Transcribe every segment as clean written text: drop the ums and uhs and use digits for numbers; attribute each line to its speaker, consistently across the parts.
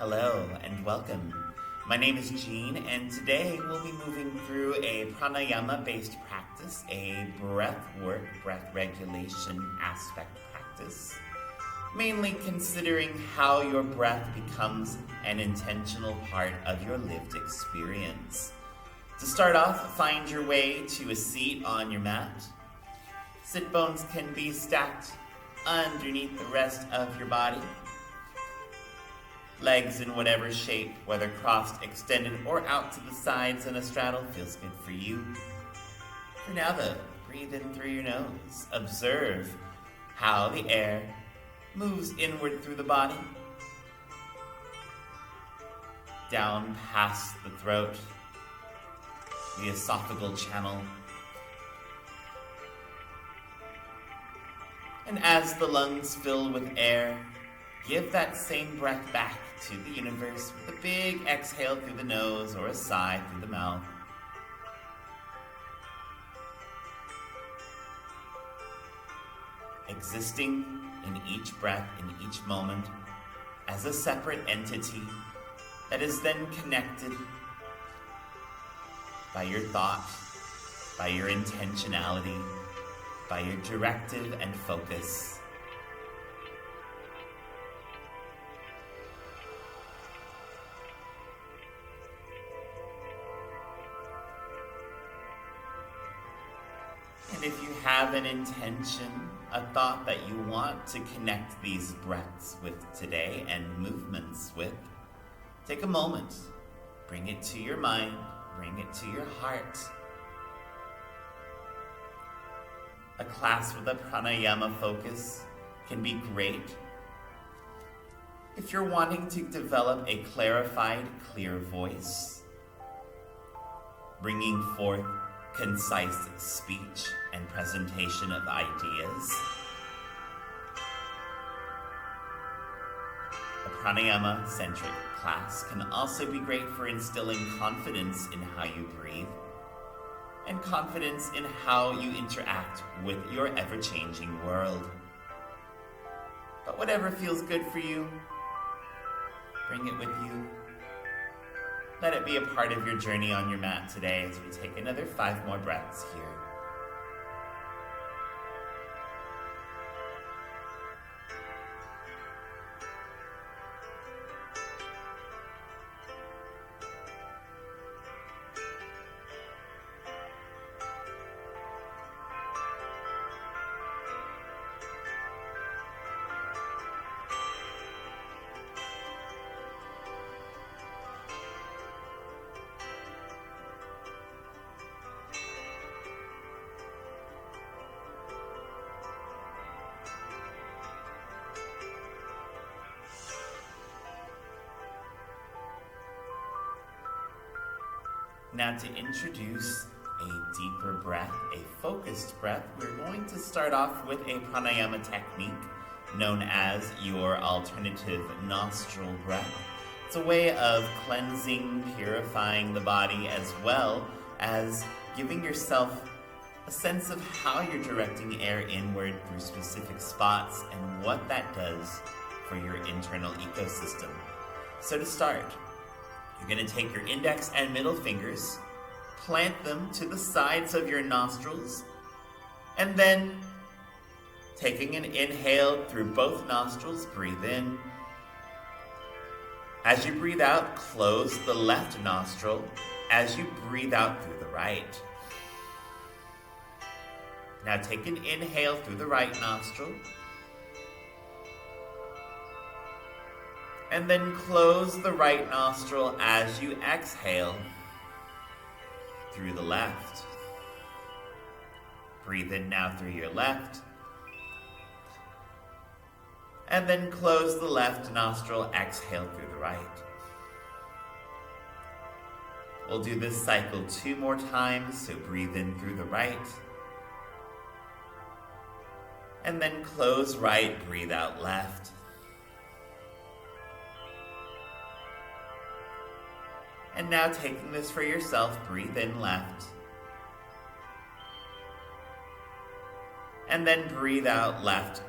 Speaker 1: Hello and welcome. My name is Gene, and today we'll be moving through a pranayama-based practice, a breath work, breath regulation aspect practice, mainly considering how your breath becomes an intentional part of your lived experience. To start off, find your way to a seat on your mat. Sit bones can be stacked underneath the rest of your body. Legs in whatever shape, whether crossed, extended, or out to the sides in a straddle, feels good for you. For now though, breathe in through your nose. Observe how the air moves inward through the body, down past the throat, the esophageal channel. And as the lungs fill with air, give that same breath back to the universe with a big exhale through the nose or a sigh through the mouth. Existing in each breath, in each moment, as a separate entity that is then connected by your thought, by your intentionality, by your directive and focus. And if you have an intention, a thought that you want to connect these breaths with today and movements with, take a moment, bring it to your mind, bring it to your heart. A class with a pranayama focus can be great if you're wanting to develop a clarified, clear voice, bringing forth concise speech and presentation of ideas. A pranayama-centric class can also be great for instilling confidence in how you breathe and confidence in how you interact with your ever-changing world. But whatever feels good for you, bring it with you. Let it be a part of your journey on your mat today as we take another 5 more breaths here. Now to introduce a deeper breath, a focused breath, we're going to start off with a pranayama technique known as your alternative nostril breath. It's a way of cleansing, purifying the body, as well as giving yourself a sense of how you're directing air inward through specific spots and what that does for your internal ecosystem. So to start, you're going to take your index and middle fingers, plant them to the sides of your nostrils, and then taking an inhale through both nostrils, breathe in. As you breathe out, close the left nostril as you breathe out through the right. Now take an inhale through the right nostril, and then close the right nostril as you exhale through the left. Breathe in now through your left, and then close the left nostril, exhale through the right. We'll do this cycle 2 more times, so breathe in through the right, and then close right, breathe out left. And now taking this for yourself, breathe in left. And then breathe out left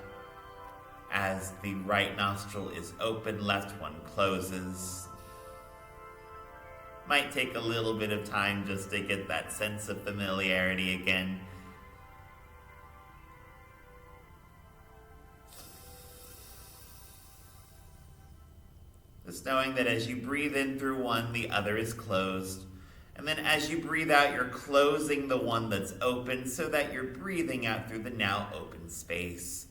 Speaker 1: As the right nostril is open, left one closes. Might take a little bit of time just to get that sense of familiarity again. Just knowing that as you breathe in through one, the other is closed. And then as you breathe out, you're closing the one that's open so that you're breathing out through the now open space.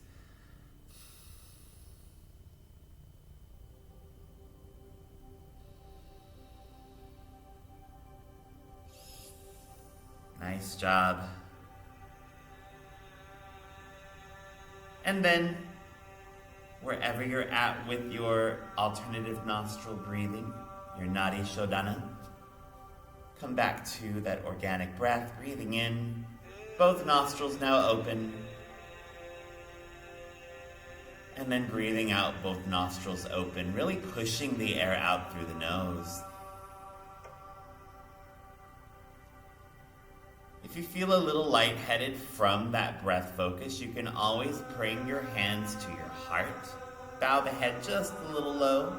Speaker 1: Nice job. And then, wherever you're at with your alternative nostril breathing, your Nadi Shodhana, come back to that organic breath, breathing in, both nostrils now open, and then breathing out, both nostrils open, really pushing the air out through the nose. If you feel a little lightheaded from that breath focus, you can always bring your hands to your heart. Bow the head just a little low.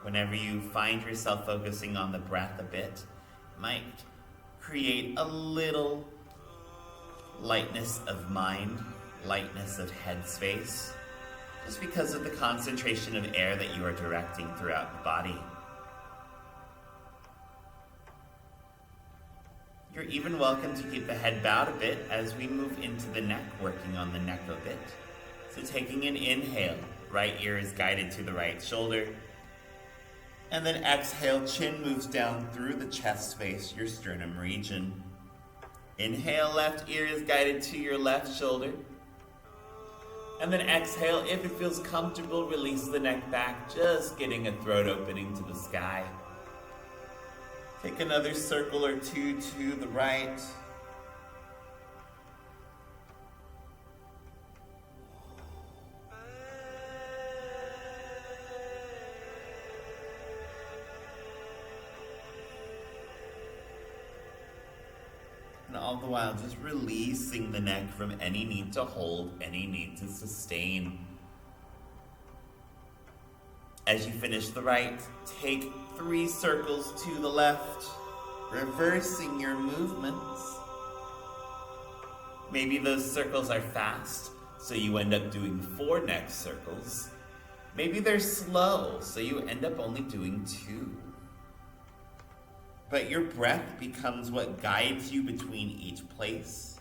Speaker 1: Whenever you find yourself focusing on the breath a bit, it might create a little lightness of mind, lightness of head space, just because of the concentration of air that you are directing throughout the body. You're even welcome to keep the head bowed a bit as we move into the neck, working on the neck a bit. So taking an inhale, right ear is guided to the right shoulder. And then exhale, chin moves down through the chest space, your sternum region. Inhale, left ear is guided to your left shoulder. And then exhale, if it feels comfortable, release the neck back, just getting a throat opening to the sky. Take another circle or two to the right. And all the while, just releasing the neck from any need to hold, any need to sustain. As you finish the right, take 3 circles to the left, reversing your movements. Maybe those circles are fast, so you end up doing 4 neck circles. Maybe they're slow, so you end up only doing 2. But your breath becomes what guides you between each place.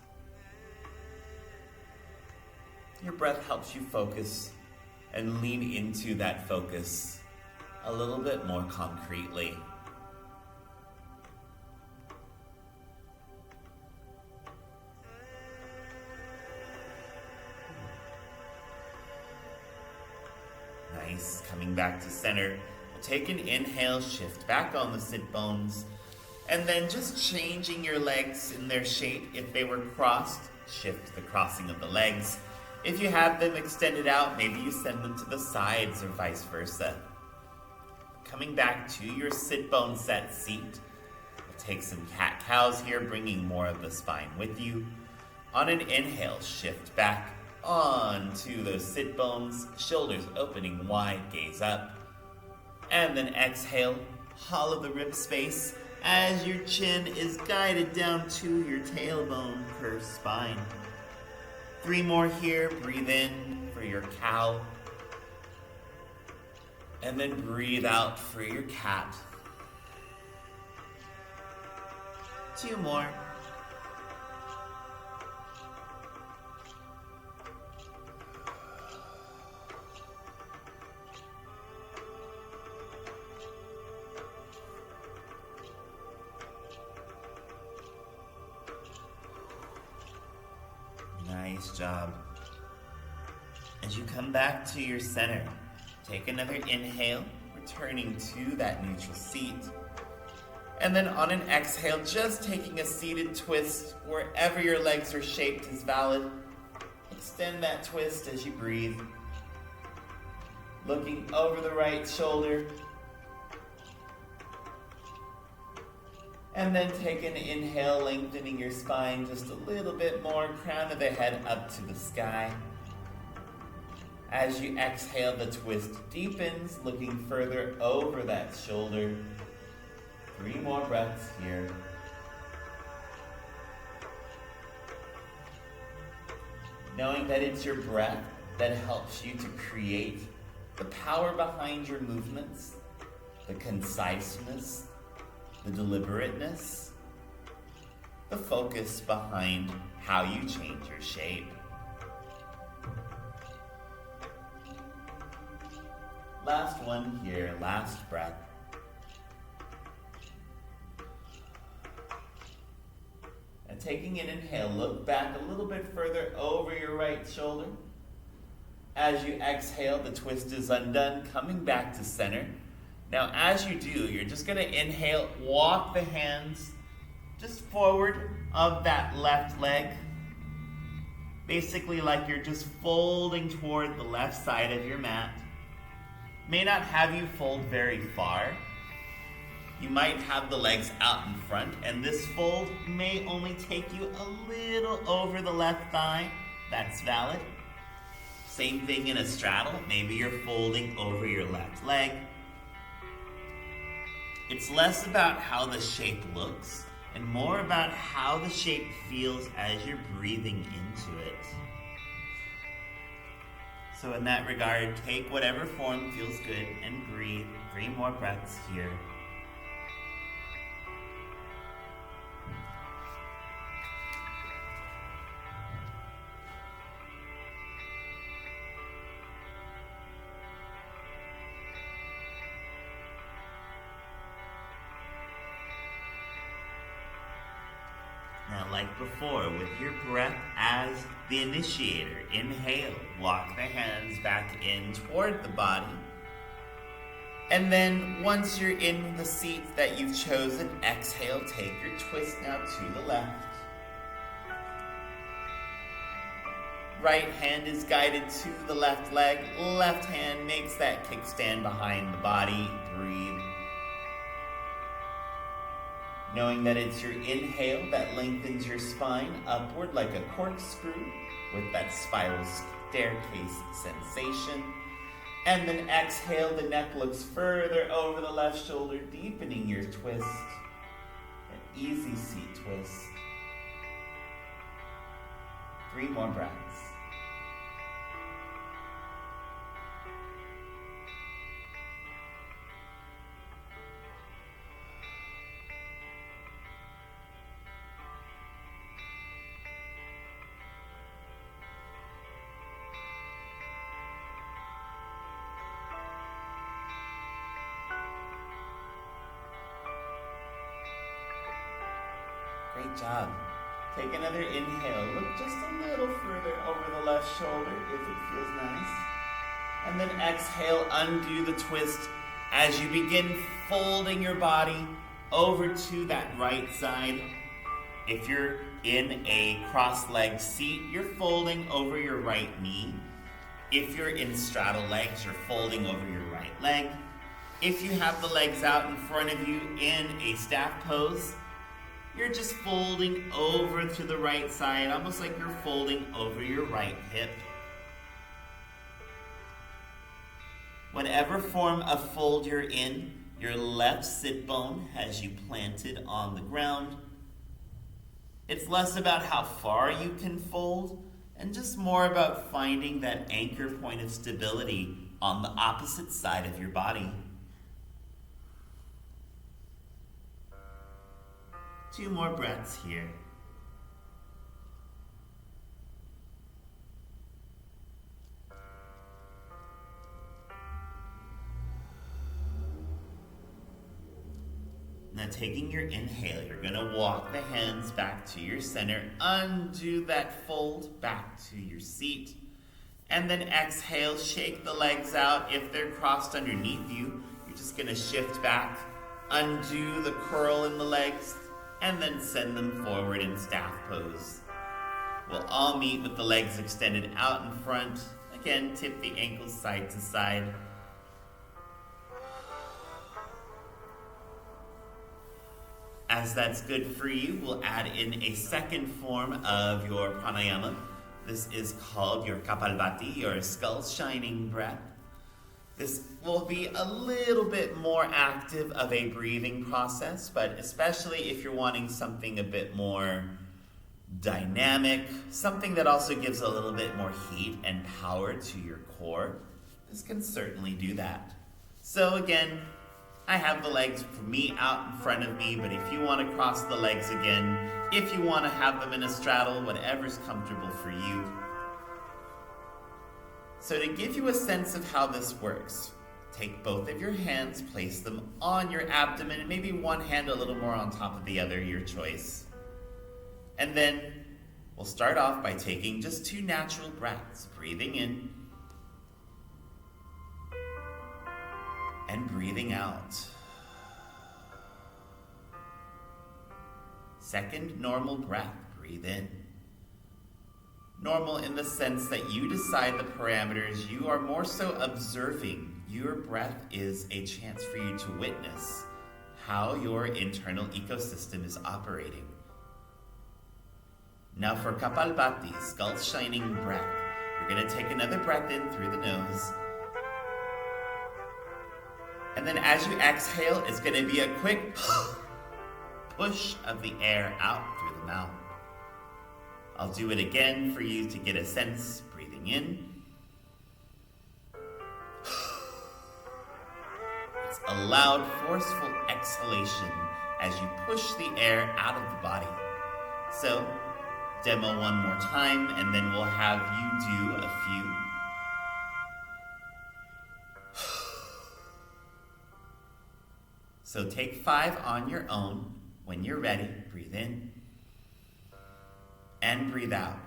Speaker 1: Your breath helps you focus and lean into that focus a little bit more concretely. Nice. Coming back to center. We'll take an inhale, shift back on the sit bones, and then just changing your legs in their shape. If they were crossed, shift the crossing of the legs. If you have them extended out, maybe you send them to the sides or vice versa. Coming back to your sit bone set seat. We'll take some cat-cows here, bringing more of the spine with you. On an inhale, shift back onto those sit bones, shoulders opening wide, gaze up. And then exhale, hollow the rib space as your chin is guided down to your tailbone, curved spine. 3 more here. Breathe in for your cow. And then breathe out for your cat. 2 more. Nice job. As you come back to your center, take another inhale, returning to that neutral seat. And then on an exhale, just taking a seated twist wherever your legs are shaped is valid. Extend that twist as you breathe. Looking over the right shoulder. And then take an inhale, lengthening your spine just a little bit more, crown of the head up to the sky. As you exhale, the twist deepens, looking further over that shoulder. 3 more breaths here. Knowing that it's your breath that helps you to create the power behind your movements, the conciseness, the deliberateness, the focus behind how you change your shape. Last one here, last breath. And taking an inhale, look back a little bit further over your right shoulder. As you exhale, the twist is undone, coming back to center. Now, as you do, you're just going to inhale, walk the hands just forward of that left leg. Basically like you're just folding toward the left side of your mat. May not have you fold very far. You might have the legs out in front, and this fold may only take you a little over the left thigh. That's valid. Same thing in a straddle. Maybe you're folding over your left leg. It's less about how the shape looks and more about how the shape feels as you're breathing into it. So in that regard, take whatever form feels good and breathe. 3 more breaths here. Now, like before, with your breath as the initiator, inhale, walk the hands back in toward the body. And then once you're in the seat that you've chosen, exhale, take your twist now to the left. Right hand is guided to the left leg. Left hand makes that kickstand behind the body. Breathe. Knowing that it's your inhale that lengthens your spine upward like a corkscrew with that spiral staircase sensation. And then exhale, the neck looks further over the left shoulder, deepening your twist. An easy seat twist. 3 more breaths. Great job. Take another inhale. Look just a little further over the left shoulder if it feels nice. And then exhale, undo the twist as you begin folding your body over to that right side. If you're in a cross-legged seat, you're folding over your right knee. If you're in straddle legs, you're folding over your right leg. If you have the legs out in front of you in a staff pose, you're just folding over to the right side, almost like you're folding over your right hip. Whatever form of fold you're in, your left sit bone has you planted on the ground. It's less about how far you can fold and just more about finding that anchor point of stability on the opposite side of your body. 2 more breaths here. Now taking your inhale, you're going to walk the hands back to your center, undo that fold back to your seat, and then exhale, shake the legs out. If they're crossed underneath you, you're just going to shift back, undo the curl in the legs, and then send them forward in staff pose. We'll all meet with the legs extended out in front. Again, tip the ankles side to side. as that's good for you, we'll add in a second form of your pranayama. This is called your kapalbhati, your skull shining breath. This will be a little bit more active of a breathing process, but especially if you're wanting something a bit more dynamic, something that also gives a little bit more heat and power to your core, this can certainly do that. So again, I have the legs for me out in front of me, but if you want to cross the legs again, if you want to have them in a straddle, whatever's comfortable for you. So to give you a sense of how this works, take both of your hands, place them on your abdomen, and maybe one hand a little more on top of the other, your choice. And then we'll start off by taking just 2 natural breaths, breathing in and breathing out. Second normal breath, breathe in. Normal in the sense that you decide the parameters, you are more so observing. Your breath is a chance for you to witness how your internal ecosystem is operating. Now for kapalbhati, skull shining breath, you're going to take another breath in through the nose. And then as you exhale, it's going to be a quick push of the air out through the mouth. I'll do it again for you to get a sense. Breathing in. It's a loud, forceful exhalation as you push the air out of the body. So, demo one more time, and then we'll have you do a few. So take 5 on your own. When you're ready, breathe in and breathe out.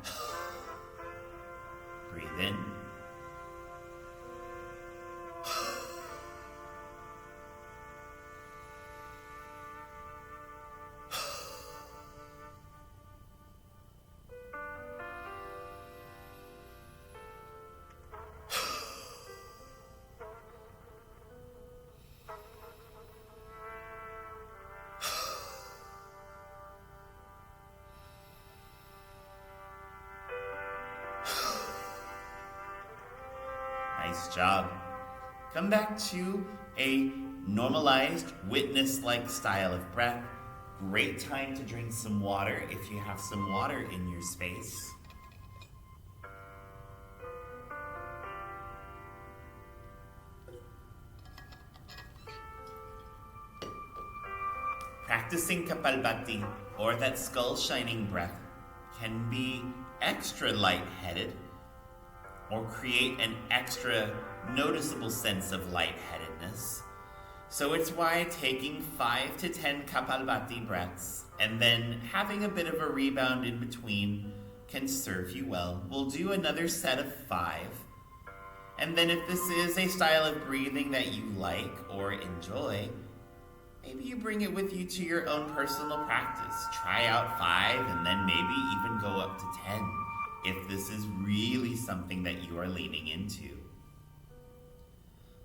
Speaker 1: Breathe in. Nice job. Come back to a normalized, witness-like style of breath. Great time to drink some water if you have some water in your space. Practicing kapalbhati, or that skull shining breath, can be extra lightheaded or create an extra noticeable sense of lightheadedness. So it's why taking 5 to 10 kapalbhati breaths and then having a bit of a rebound in between can serve you well. We'll do another set of 5. And then if this is a style of breathing that you like or enjoy, maybe you bring it with you to your own personal practice. Try out 5 and then maybe even go up to 10 if this is really something that you are leaning into.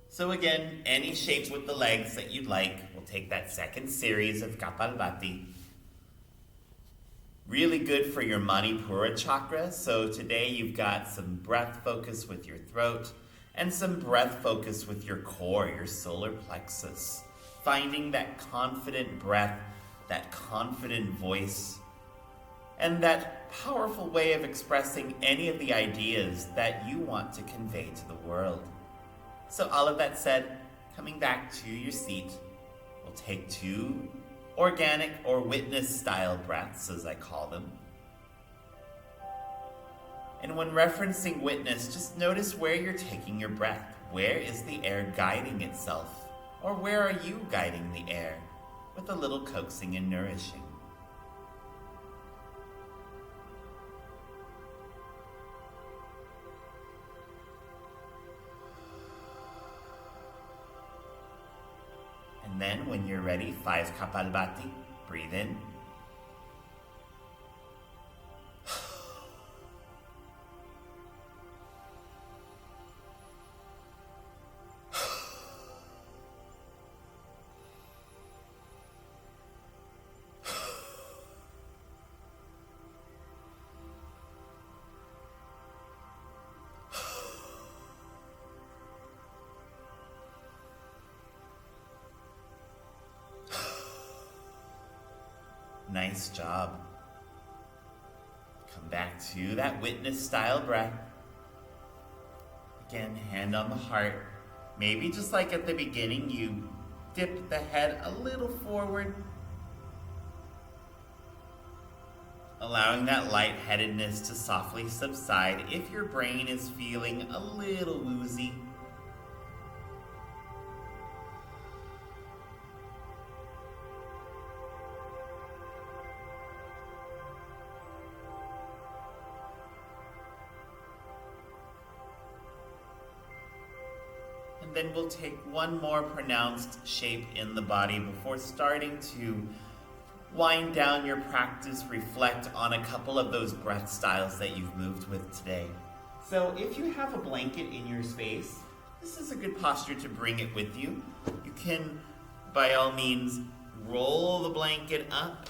Speaker 1: So again, any shape with the legs that you'd like. We'll take that second series of kapalbhati. Really good for your Manipura chakra. So today you've got some breath focus with your throat and some breath focus with your core, your solar plexus. Finding that confident breath, that confident voice, and that powerful way of expressing any of the ideas that you want to convey to the world. So all of that said, coming back to your seat, we'll take 2 organic or witness style breaths, as I call them. And when referencing witness, just notice where you're taking your breath. Where is the air guiding itself? Or where are you guiding the air? With a little coaxing and nourishing. And then when you're ready, 5 kapalbhati, breathe in. Nice job. Come back to that witness style breath. Again, hand on the heart. Maybe just like at the beginning, you dip the head a little forward, allowing that lightheadedness to softly subside if your brain is feeling a little woozy. And then we'll take one more pronounced shape in the body before starting to wind down your practice, reflect on a couple of those breath styles that you've moved with today. So if you have a blanket in your space, this is a good posture to bring it with you. You can, by all means, roll the blanket up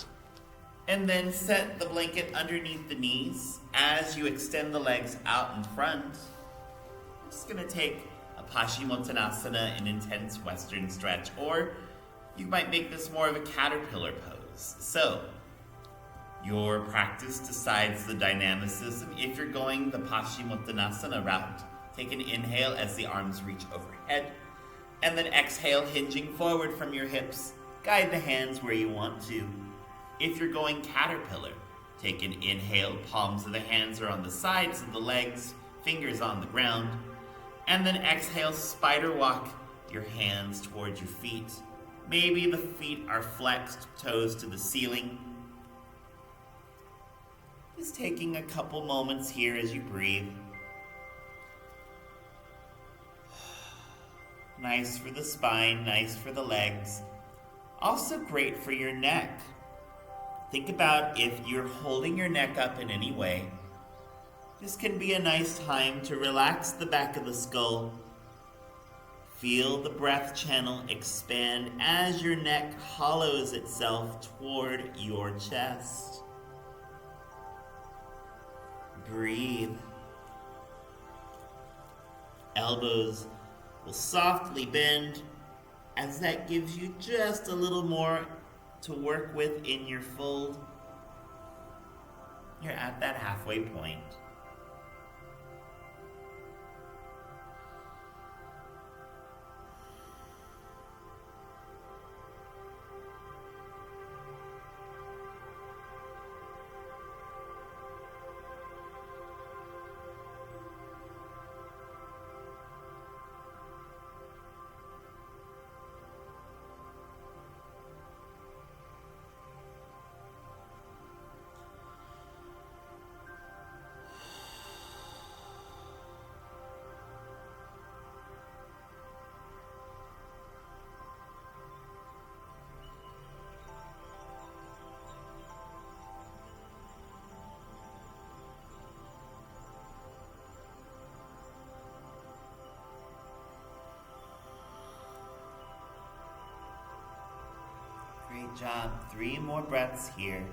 Speaker 1: and then set the blanket underneath the knees as you extend the legs out in front. I'm just going to take a Paschimottanasana, an intense Western stretch, or you might make this more of a caterpillar pose. So, your practice decides the dynamicism. If you're going the Paschimottanasana route, take an inhale as the arms reach overhead, and then exhale, hinging forward from your hips. Guide the hands where you want to. If you're going caterpillar, take an inhale, palms of the hands are on the sides of the legs, fingers on the ground, and then exhale, spider walk your hands towards your feet. Maybe the feet are flexed, toes to the ceiling. Just taking a couple moments here as you breathe. Nice for the spine, nice for the legs. Also great for your neck. Think about if you're holding your neck up in any way. This can be a nice time to relax the back of the skull. Feel the breath channel expand as your neck hollows itself toward your chest. Breathe. Elbows will softly bend as that gives you just a little more to work with in your fold. You're at that halfway point. Great job. 3 more breaths here.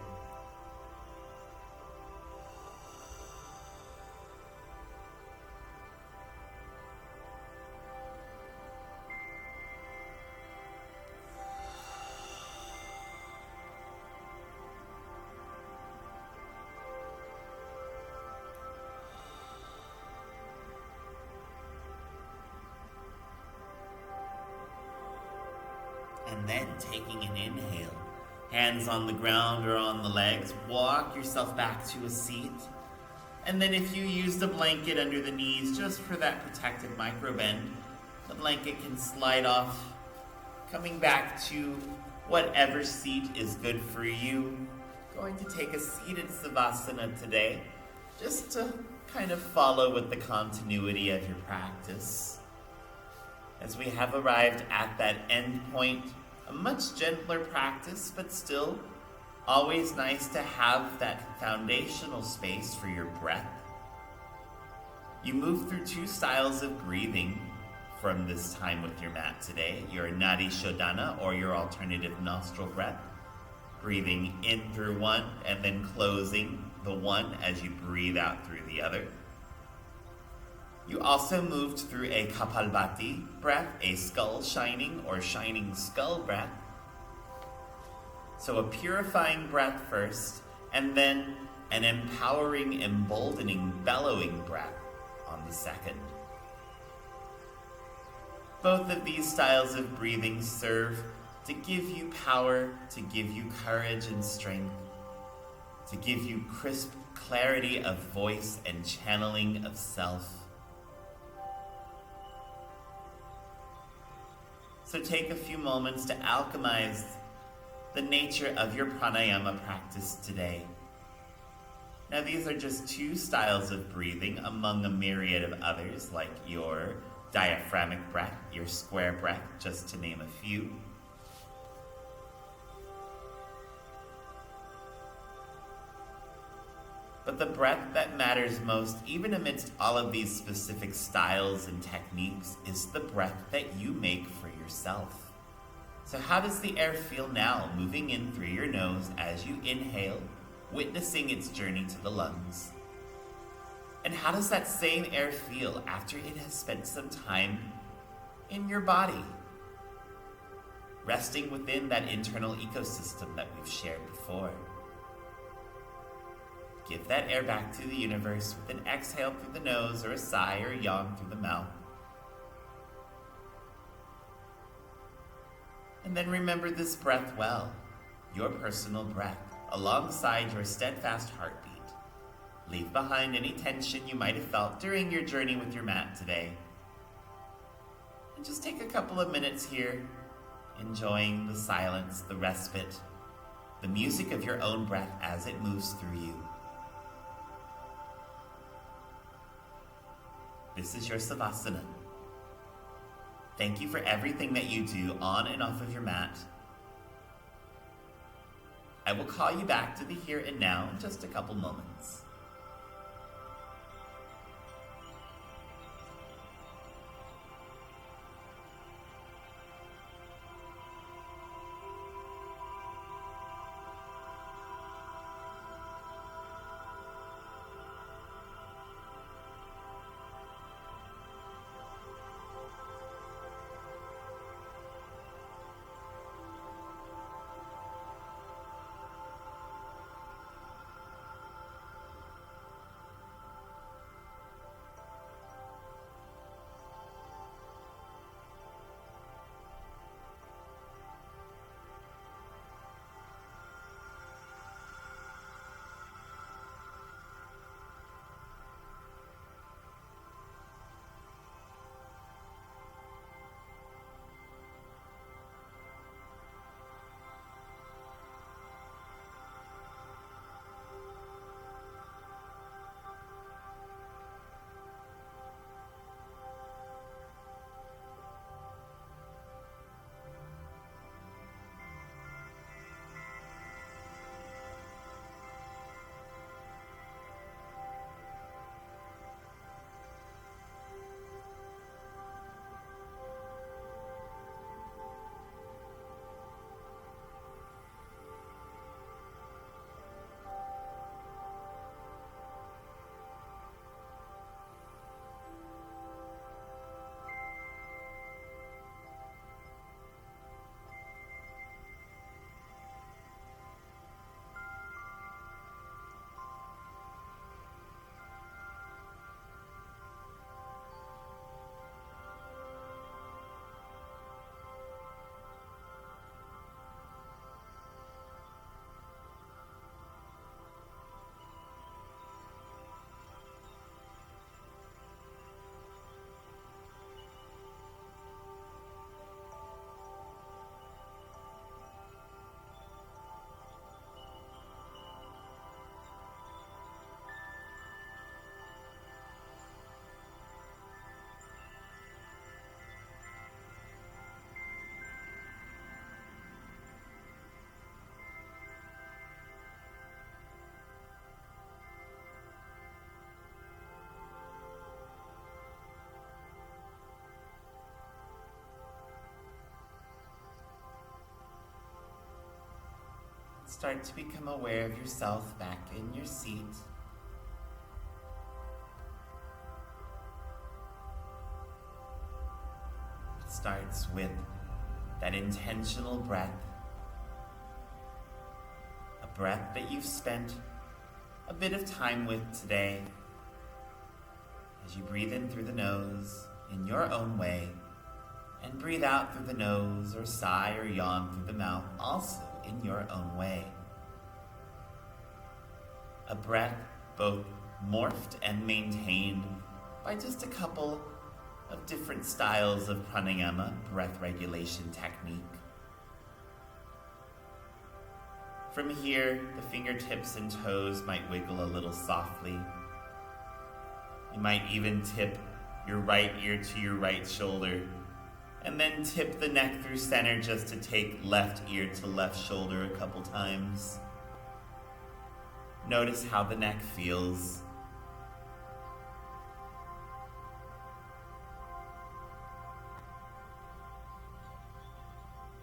Speaker 1: And then taking an inhale, hands on the ground or on the legs, walk yourself back to a seat. And then if you use the blanket under the knees just for that protected micro bend, the blanket can slide off, coming back to whatever seat is good for you. Going to take a seated Savasana today, just to kind of follow with the continuity of your practice. As we have arrived at that end point, a much gentler practice, but still always nice to have that foundational space for your breath. You move through 2 styles of breathing from this time with your mat today, your Nadi Shodhana or your alternative nostril breath, breathing in through one and then closing the one as you breathe out through the other. You also moved through a Kapalbhati breath, a skull shining or shining skull breath. So a purifying breath first, and then an empowering, emboldening, bellowing breath on the second. Both of these styles of breathing serve to give you power, to give you courage and strength, to give you crisp clarity of voice and channeling of self. So take a few moments to alchemize the nature of your pranayama practice today. Now, these are just two styles of breathing among a myriad of others, like your diaphragmic breath, your square breath, just to name a few. But the breath that matters most, even amidst all of these specific styles and techniques, is the breath that you make for yourself. So how does the air feel now, moving in through your nose as you inhale, witnessing its journey to the lungs? And how does that same air feel after it has spent some time in your body, resting within that internal ecosystem that we've shared before? Give that air back to the universe with an exhale through the nose or a sigh or a yawn through the mouth. And then remember this breath well, your personal breath, alongside your steadfast heartbeat. Leave behind any tension you might have felt during your journey with your mat today. And just take a couple of minutes here, enjoying the silence, the respite, the music of your own breath as it moves through you. This is your Savasana. Thank you for everything that you do on and off of your mat. I will call you back to the here and now in just a couple moments. Start to become aware of yourself back in your seat. It starts with that intentional breath, breath that you've spent a bit of time with today. As you breathe in through the nose in your own way, and breathe out through the nose or sigh or yawn through the mouth also in your own way. A breath both morphed and maintained by just a couple of different styles of pranayama, breath regulation technique. From here, the fingertips and toes might wiggle a little softly. You might even tip your right ear to your right shoulder, and then tip the neck through center just to take left ear to left shoulder a couple times. Notice how the neck feels.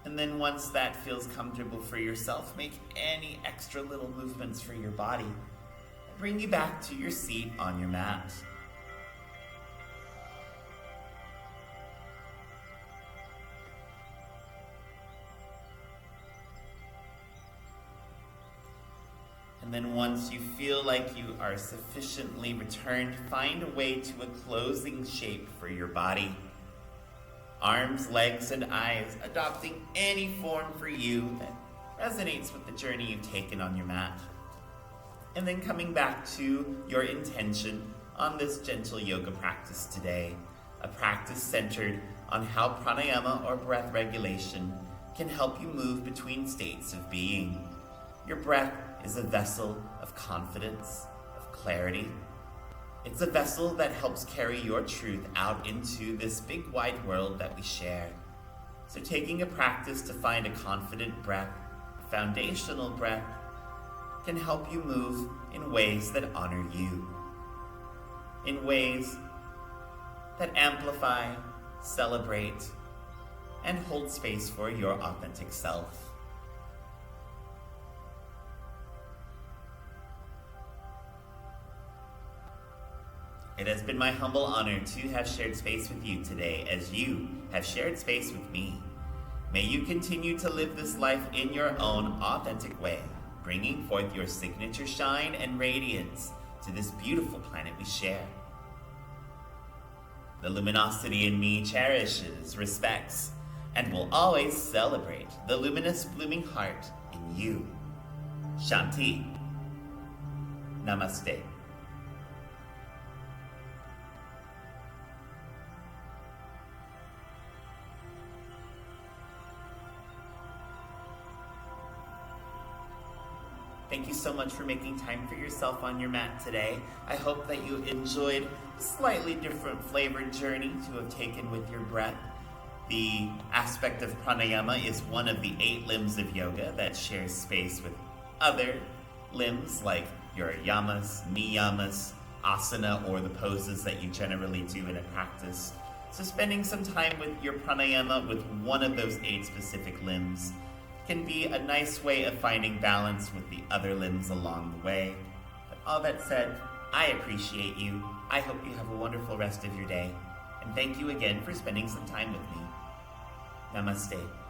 Speaker 1: And then once that feels comfortable for yourself, make any extra little movements for your body and bring you back to your seat on your mat. And then once you feel like you are sufficiently returned, find a way to a closing shape for your body. Arms, legs, and eyes, adopting any form for you that resonates with the journey you've taken on your mat. And then coming back to your intention on this gentle yoga practice today, a practice centered on how pranayama or breath regulation can help you move between states of being. Your breath is a vessel of confidence, of clarity. It's a vessel that helps carry your truth out into this big wide world that we share. So taking a practice to find a confident breath, a foundational breath, can help you move in ways that honor you, in ways that amplify, celebrate, and hold space for your authentic self. It has been my humble honor to have shared space with you today as you have shared space with me. May you continue to live this life in your own authentic way, bringing forth your signature shine and radiance to this beautiful planet we share. The luminosity in me cherishes, respects, and will always celebrate the luminous blooming heart in you. Shanti. Namaste. Thank you so much for making time for yourself on your mat today. I hope that you enjoyed a slightly different flavored journey to have taken with your breath. The aspect of pranayama is one of the 8 limbs of yoga that shares space with other limbs like your yamas, niyamas, asana, or the poses that you generally do in a practice. So spending some time with your pranayama with one of those 8 specific limbs can be a nice way of finding balance with the other limbs along the way. But all that said, I appreciate you. I hope you have a wonderful rest of your day. And thank you again for spending some time with me. Namaste.